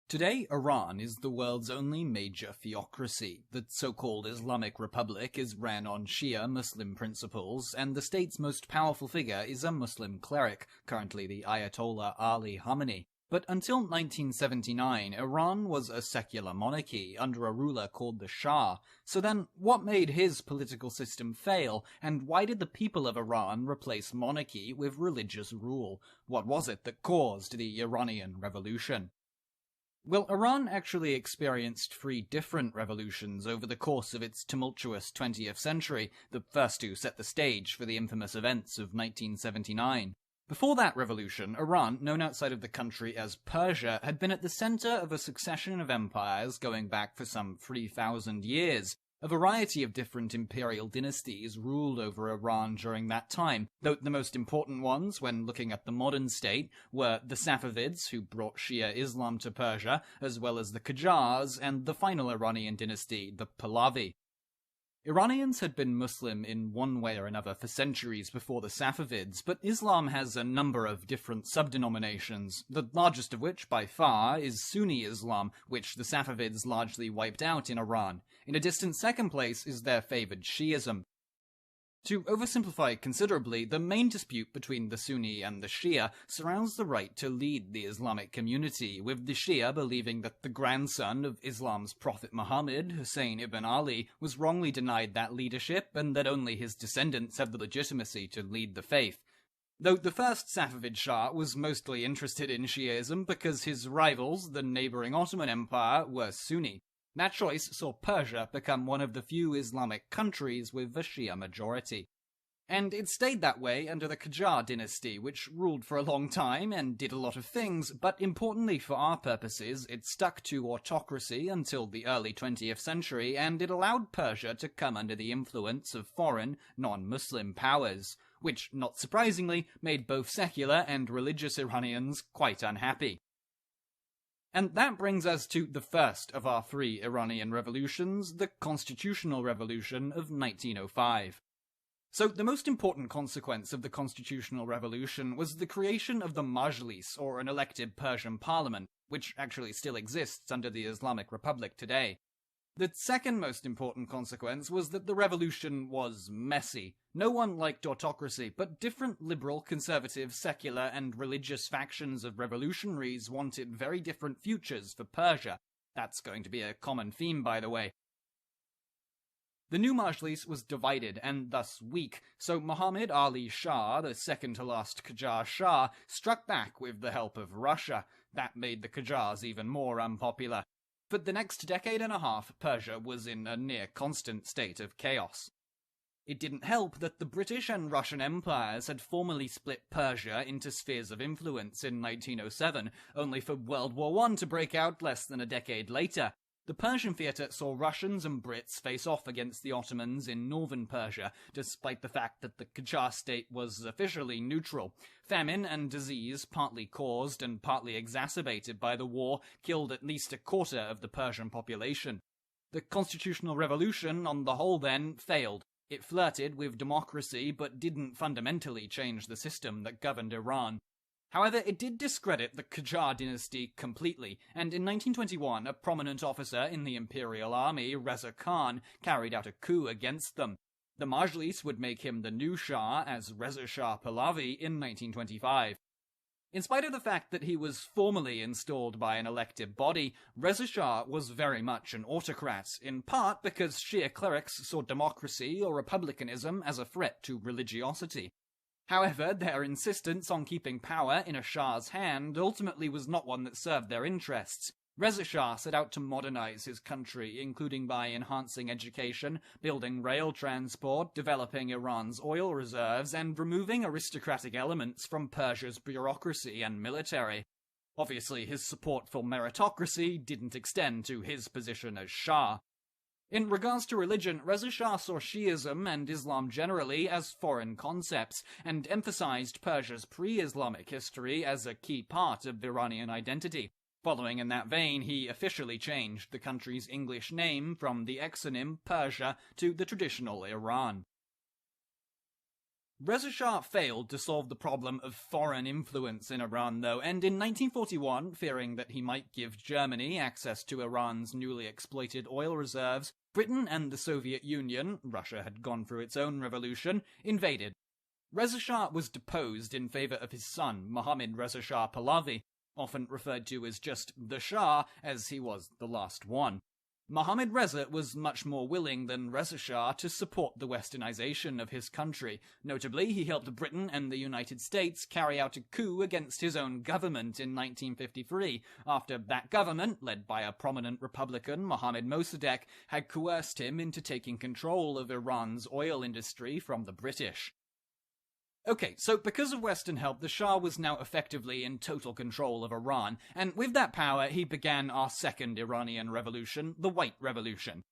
Today, Iran is the world's only major theocracy. The so-called Islamic Republic is ran on Shia Muslim principles, and the state's most powerful figure is a Muslim cleric, currently the Ayatollah Ali Khamenei. But until 1979, Iran was a secular monarchy under a ruler called the Shah. So then, what made his political system fail, and why did the people of Iran replace monarchy with religious rule? What was it that caused the Iranian Revolution? Well, Iran actually experienced 3 different revolutions over the course of its tumultuous 20th century, the first 2 set the stage for the infamous events of 1979. Before that revolution, Iran, known outside of the country as Persia, had been at the center of a succession of empires going back for some 3,000 years. A variety of different imperial dynasties ruled over Iran during that time, though the most important ones, when looking at the modern state, were the Safavids, who brought Shia Islam to Persia, as well as the Qajars, and the final Iranian dynasty, the Pahlavi. Iranians had been Muslim in one way or another for centuries before the Safavids, but Islam has a number of different sub-denominations, the largest of which, by far, is Sunni Islam, which the Safavids largely wiped out in Iran. In a distant second place is their favored Shi'ism. To oversimplify considerably, the main dispute between the Sunni and the Shia surrounds the right to lead the Islamic community, with the Shia believing that the grandson of Islam's Prophet Muhammad, Hussein ibn Ali, was wrongly denied that leadership and that only his descendants have the legitimacy to lead the faith. Though the first Safavid Shah was mostly interested in Shi'ism because his rivals, the neighboring Ottoman Empire, were Sunni. That choice saw Persia become one of the few Islamic countries with a Shia majority. And it stayed that way under the Qajar dynasty, which ruled for a long time and did a lot of things, but importantly for our purposes, it stuck to autocracy until the early 20th century, and it allowed Persia to come under the influence of foreign, non-Muslim powers, which, not surprisingly, made both secular and religious Iranians quite unhappy. And that brings us to the first of our 3 Iranian revolutions, the Constitutional Revolution of 1905. So the most important consequence of the Constitutional Revolution was the creation of the Majlis, or an elected Persian parliament, which actually still exists under the Islamic Republic today. The second most important consequence was that the revolution was messy. No one liked autocracy, but different liberal, conservative, secular, and religious factions of revolutionaries wanted very different futures for Persia. That's going to be a common theme, by the way. The new Majlis was divided and thus weak, so Muhammad Ali Shah, the second-to-last Qajar Shah, struck back with the help of Russia. That made the Qajars even more unpopular. For the next decade and a half, Persia was in a near-constant state of chaos. It didn't help that the British and Russian empires had formally split Persia into spheres of influence in 1907, only for World War I to break out less than a decade later. The Persian theatre saw Russians and Brits face off against the Ottomans in northern Persia, despite the fact that the Qajar state was officially neutral. Famine and disease, partly caused and partly exacerbated by the war, killed at least a quarter of the Persian population. The Constitutional Revolution, on the whole then, failed. It flirted with democracy, but didn't fundamentally change the system that governed Iran. However, it did discredit the Qajar dynasty completely, and in 1921 a prominent officer in the imperial army, Reza Khan, carried out a coup against them. The Majlis would make him the new Shah as Reza Shah Pahlavi in 1925. In spite of the fact that he was formally installed by an elected body, Reza Shah was very much an autocrat, in part because Shia clerics saw democracy or republicanism as a threat to religiosity. However, their insistence on keeping power in a Shah's hand ultimately was not one that served their interests. Reza Shah set out to modernize his country, including by enhancing education, building rail transport, developing Iran's oil reserves, and removing aristocratic elements from Persia's bureaucracy and military. Obviously, his support for meritocracy didn't extend to his position as Shah. In regards to religion, Reza Shah saw Shi'ism and Islam generally as foreign concepts, and emphasized Persia's pre-Islamic history as a key part of Iranian identity. Following in that vein, he officially changed the country's English name from the exonym Persia to the traditional Iran. Reza Shah failed to solve the problem of foreign influence in Iran, though, and in 1941, fearing that he might give Germany access to Iran's newly exploited oil reserves, Britain and the Soviet Union, Russia had gone through its own revolution, invaded. Reza Shah was deposed in favor of his son, Mohammad Reza Shah Pahlavi, often referred to as just the Shah, as he was the last one. Mohammad Reza was much more willing than Reza Shah to support the westernization of his country. Notably, he helped Britain and the United States carry out a coup against his own government in 1953, after that government, led by a prominent Republican, Mohammad Mossadegh, had coerced him into taking control of Iran's oil industry from the British. Okay, so because of Western help, the Shah was now effectively in total control of Iran, and with that power he began our second Iranian revolution, the White Revolution.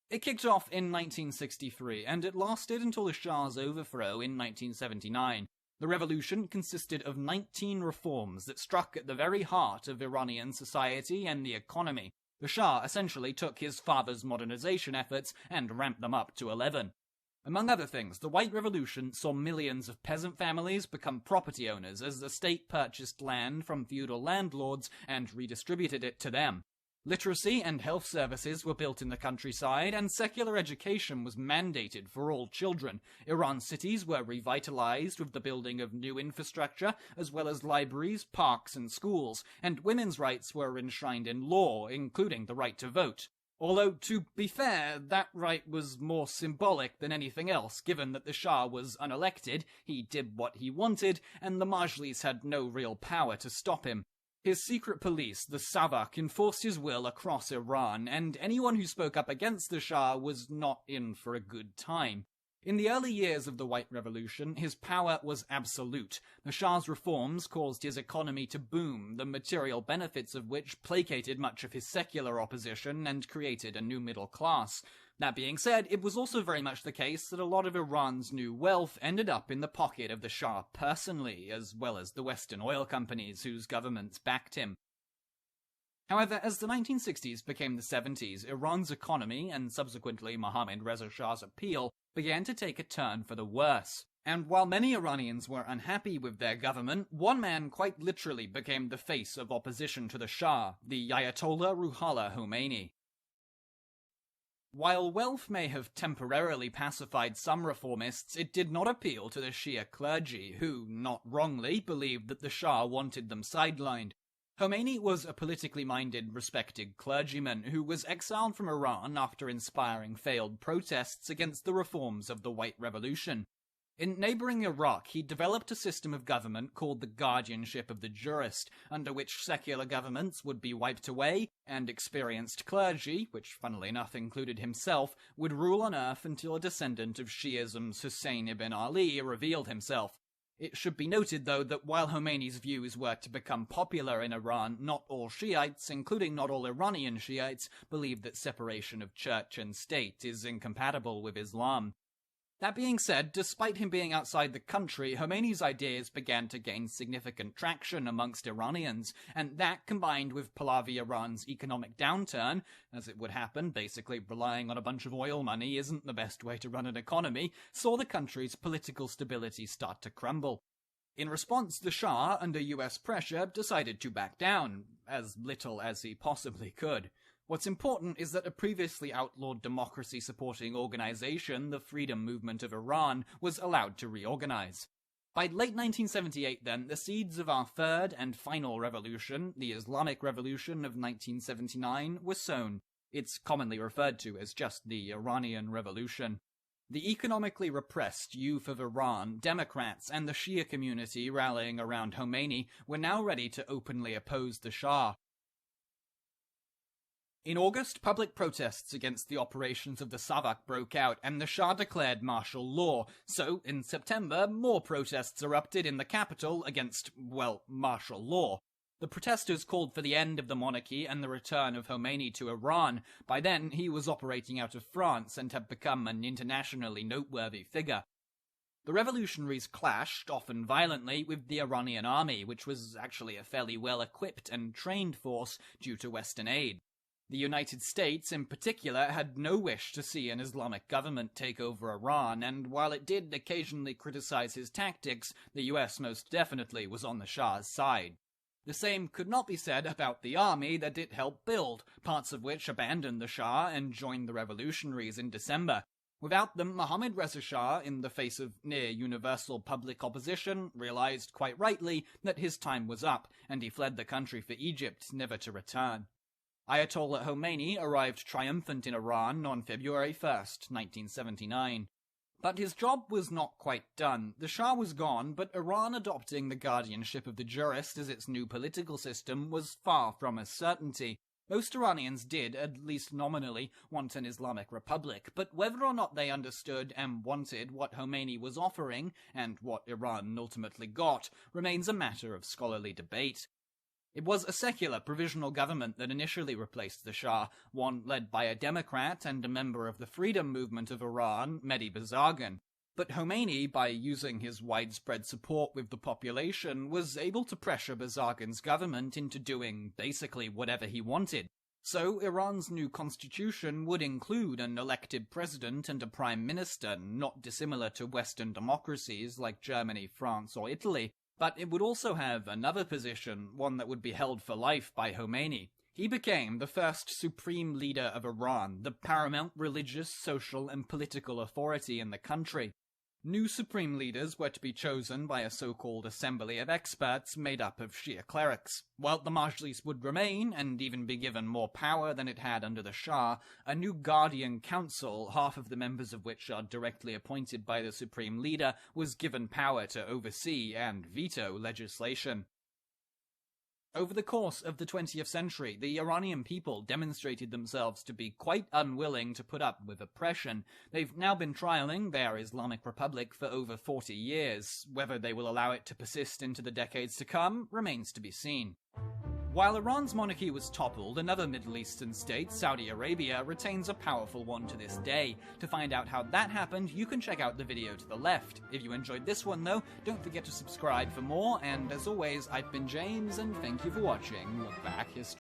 It kicked off in 1963, and it lasted until the Shah's overthrow in 1979. The revolution consisted of 19 reforms that struck at the very heart of Iranian society and the economy. The Shah essentially took his father's modernization efforts and ramped them up to 11. Among other things, the White Revolution saw millions of peasant families become property owners as the state purchased land from feudal landlords and redistributed it to them. Literacy and health services were built in the countryside, and secular education was mandated for all children. Iran's cities were revitalized with the building of new infrastructure, as well as libraries, parks, and schools, and women's rights were enshrined in law, including the right to vote. Although, to be fair, that right was more symbolic than anything else, given that the Shah was unelected, he did what he wanted, and the Majlis had no real power to stop him. His secret police, the Savak, enforced his will across Iran, and anyone who spoke up against the Shah was not in for a good time. In the early years of the White Revolution, his power was absolute. The Shah's reforms caused his economy to boom, the material benefits of which placated much of his secular opposition and created a new middle class. That being said, it was also very much the case that a lot of Iran's new wealth ended up in the pocket of the Shah personally, as well as the Western oil companies whose governments backed him. However, as the 1960s became the 70s, Iran's economy, and subsequently Mohammad Reza Shah's appeal, began to take a turn for the worse. And while many Iranians were unhappy with their government, one man quite literally became the face of opposition to the Shah, the Ayatollah Ruhollah Khomeini. While wealth may have temporarily pacified some reformists, it did not appeal to the Shia clergy, who, not wrongly, believed that the Shah wanted them sidelined. Khomeini was a politically minded, respected clergyman who was exiled from Iran after inspiring failed protests against the reforms of the White Revolution. In neighboring Iraq, he developed a system of government called the guardianship of the jurist, under which secular governments would be wiped away, and experienced clergy, which funnily enough included himself, would rule on earth until a descendant of Shi'ism's Hussein ibn Ali revealed himself. It should be noted, though, that while Khomeini's views were to become popular in Iran, not all Shiites, including not all Iranian Shiites, believed that separation of church and state is incompatible with Islam. That being said, despite him being outside the country, Khomeini's ideas began to gain significant traction amongst Iranians, and that, combined with Pahlavi Iran's economic downturn, as it would happen, basically relying on a bunch of oil money isn't the best way to run an economy, saw the country's political stability start to crumble. In response, the Shah, under US pressure, decided to back down, as little as he possibly could. What's important is that a previously outlawed democracy-supporting organization, the Freedom Movement of Iran, was allowed to reorganize. By late 1978, then, the seeds of our third and final revolution, the Islamic Revolution of 1979, were sown. It's commonly referred to as just the Iranian Revolution. The economically repressed youth of Iran, Democrats, and the Shia community rallying around Khomeini were now ready to openly oppose the Shah. In August, public protests against the operations of the Savak broke out, and the Shah declared martial law. So, in September, more protests erupted in the capital against, well, martial law. The protesters called for the end of the monarchy and the return of Khomeini to Iran. By then, he was operating out of France and had become an internationally noteworthy figure. The revolutionaries clashed, often violently, with the Iranian army, which was actually a fairly well-equipped and trained force due to Western aid. The United States, in particular, had no wish to see an Islamic government take over Iran, and while it did occasionally criticize his tactics, the US most definitely was on the Shah's side. The same could not be said about the army that it helped build, parts of which abandoned the Shah and joined the revolutionaries in December. Without them, Mohammad Reza Shah, in the face of near-universal public opposition, realized quite rightly that his time was up, and he fled the country for Egypt, never to return. Ayatollah Khomeini arrived triumphant in Iran on February 1st, 1979. But his job was not quite done. The Shah was gone, but Iran adopting the guardianship of the jurist as its new political system was far from a certainty. Most Iranians did, at least nominally, want an Islamic republic, but whether or not they understood and wanted what Khomeini was offering, and what Iran ultimately got, remains a matter of scholarly debate. It was a secular provisional government that initially replaced the Shah, one led by a Democrat and a member of the freedom movement of Iran, Mehdi Bazargan. But Khomeini, by using his widespread support with the population, was able to pressure Bazargan's government into doing basically whatever he wanted. So Iran's new constitution would include an elected president and a prime minister, not dissimilar to Western democracies like Germany, France, or Italy. But it would also have another position, one that would be held for life by Khomeini. He became the first supreme leader of Iran, the paramount religious, social, and political authority in the country. New supreme leaders were to be chosen by a so-called assembly of experts made up of Shia clerics. While the Majlis would remain, and even be given more power than it had under the Shah, a new Guardian Council, half of the members of which are directly appointed by the supreme leader, was given power to oversee and veto legislation. Over the course of the 20th century, the Iranian people demonstrated themselves to be quite unwilling to put up with oppression. They've now been trialling their Islamic Republic for over 40 years. Whether they will allow it to persist into the decades to come remains to be seen. While Iran's monarchy was toppled, another Middle Eastern state, Saudi Arabia, retains a powerful one to this day. To find out how that happened, you can check out the video to the left. If you enjoyed this one though, don't forget to subscribe for more, and as always, I've been James, and thank you for watching Look Back History.